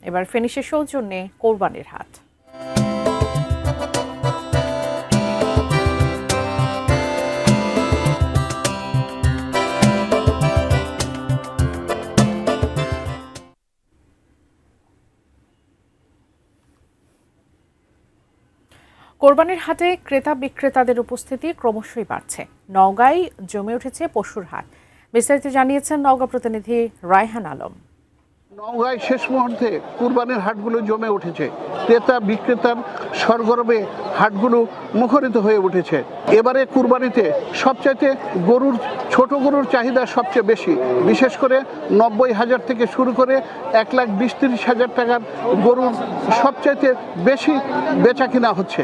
এবার ফেনীর সৌজন্যে কোরবানির হাট। কোরবানির হাটে ক্রেতা বিক্রেতাদের উপস্থিতি ক্রমশই বাড়ছে। নওগাঁয় জমে উঠেছে পশুর হাট। বিস্তারিত জানিয়েছেন নওগাঁ প্রতিনিধি রায়হান আলম। নওগাঁয় শেষ মুহূর্তে কুরবানির হাটগুলো জমে উঠেছে। ক্রেতা বিক্রেতার সরগরমে হাটগুলো মুখরিত হয়ে উঠেছে। এবারে কুরবানিতে সবচাইতে ছোট গরুর চাহিদা সবচেয়ে বেশি, বিশেষ করে 90,000 থেকে শুরু করে 1,20,000-30,000 টাকার গরুর সবচাইতে বেশি বেচা কিনা হচ্ছে।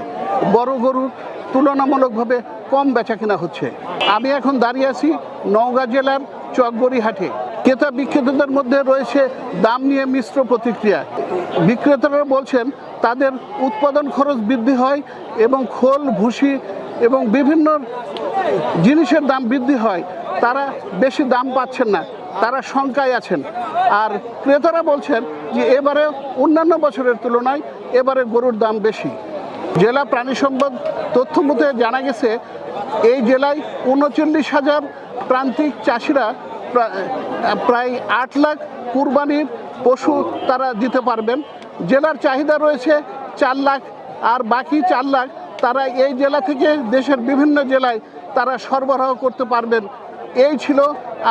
বড় গরুর তুলনামূলকভাবে কম বেচা কিনা হচ্ছে। আমি এখন দাঁড়িয়ে আছি নওগাঁ জেলার চকগড়ি হাটে। ক্রেতা বিক্রেতাদের মধ্যে রয়েছে দাম নিয়ে মিশ্র প্রতিক্রিয়া। বিক্রেতারা বলছেন তাদের উৎপাদন খরচ বৃদ্ধি হয় এবং খোল ভুসি এবং বিভিন্ন জিনিসের দাম বৃদ্ধি হয়, তারা বেশি দাম পাচ্ছেন না, তারা শঙ্কায় আছেন। আর ক্রেতারা বলছেন যে এবারে অন্যান্য বছরের তুলনায় এবারে গরুর দাম বেশি। জেলা প্রাণী সম্পদ তথ্য মতে জানা গেছে এই জেলায় 39,000 প্রান্তিক চাষিরা প্রায় 8 লাখ কুরবানির পশু তারা দিতে পারবেন। জেলার চাহিদা রয়েছে 4 লাখ, আর বাকি 4 লাখ তারা এই জেলা থেকে দেশের বিভিন্ন জেলায় তারা সরবরাহ করতে পারবেন। এই ছিল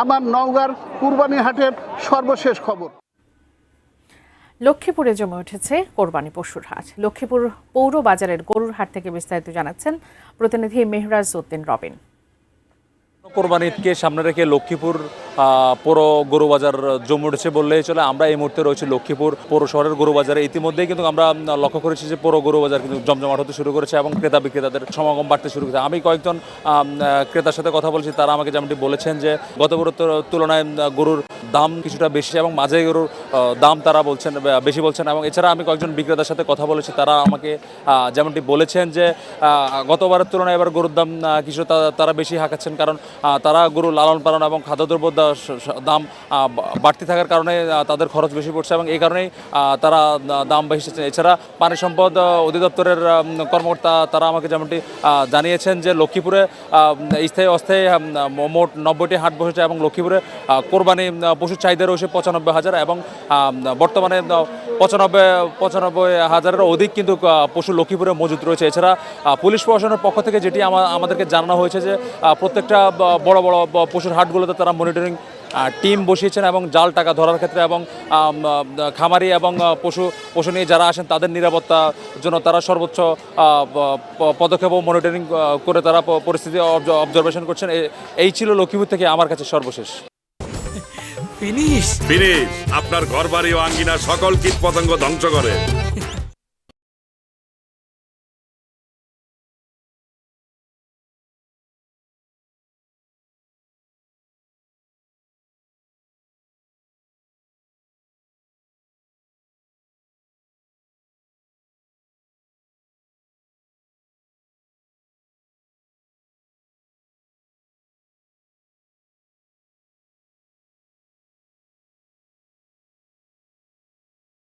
আমার নওগাঁর কুরবানি হাটের সর্বশেষ খবর। লক্ষ্মীপুরে জমে উঠেছে কোরবানি পশুর হাট। লক্ষ্মীপুর পৌর বাজারের গরুর হাট থেকে বিস্তারিত জানাচ্ছেন প্রতিনিধি মেহরাজ উদ্দিন রবিন। কোরবানি ঈদকে সামনে রেখে লক্ষ্মীপুর পৌর গরু বাজার জমে উঠেছে বললেই চলে। আমরা এই মুহূর্তে রয়েছে লক্ষ্মীপুর পৌর শহরের গরু বাজারে। ইতিমধ্যেই কিন্তু আমরা লক্ষ্য করেছি যে পৌর গরু বাজার কিন্তু জমজমাট হতে শুরু করেছে এবং ক্রেতা বিক্রেতাদের সমাগম বাড়তে শুরু করেছে। আমি কয়েকজন ক্রেতার সাথে কথা বলেছি, তারা আমাকে যেমনটি বলেছেন যে গত বছরের তুলনায় গরুর দাম কিছুটা বেশি এবং মাঝে গরুর দাম তারা বলছেন বেশি বলছেন। এবং এছাড়া আমি কয়েকজন বিক্রেতার সাথে কথা বলেছি, তারা আমাকে যেমনটি বলেছেন যে গতবারের তুলনায় এবার গরুর দাম কিছুটা তারা বেশি হাঁকাচ্ছেন, কারণ তারা গরু লালন পালন এবং খাদ্যদ্রব্য দাম বাড়তি থাকার কারণে তাদের খরচ বেশি পড়ছে এবং এই কারণেই তারা দাম বেশি। এছাড়া পানি সম্পদ অধিদপ্তরের কর্মকর্তা তারা আমাকে যেমনটি জানিয়েছেন যে লক্ষ্মীপুরে স্থায়ী অস্থায়ী মোট 90টি হাট বসেছে এবং লক্ষ্মীপুরে কোরবানি পশুর চাহিদা রয়েছে 95,000 এবং বর্তমানে 95,000-এর অধিক কিন্তু পশু লক্ষ্মীপুরে মজুদ রয়েছে। এছাড়া পুলিশ প্রশাসনের পক্ষ থেকে যেটি আমাদেরকে জানানো হয়েছে যে প্রত্যেকটা বড় বড় পশুর হাটগুলোতে তারা মনিটরিং টিম বসিয়েছেন এবং জাল টাকা ধরার ক্ষেত্রে এবং খামারি এবং পশু নিয়ে যারা আসেন তাদের নিরাপত্তার জন্য তারা সর্বোচ্চ পদক্ষেপ ও মনিটরিং করে তারা পরিস্থিতি অবজারভেশন করছেন। এই ছিল লক্ষ্মীপুর থেকে আমার কাছে সর্বশেষ। ফিনিশ আপনার ঘরবাড়ি ও আঙ্গিনা সকল কীটপতঙ্গ ধ্বংস করে।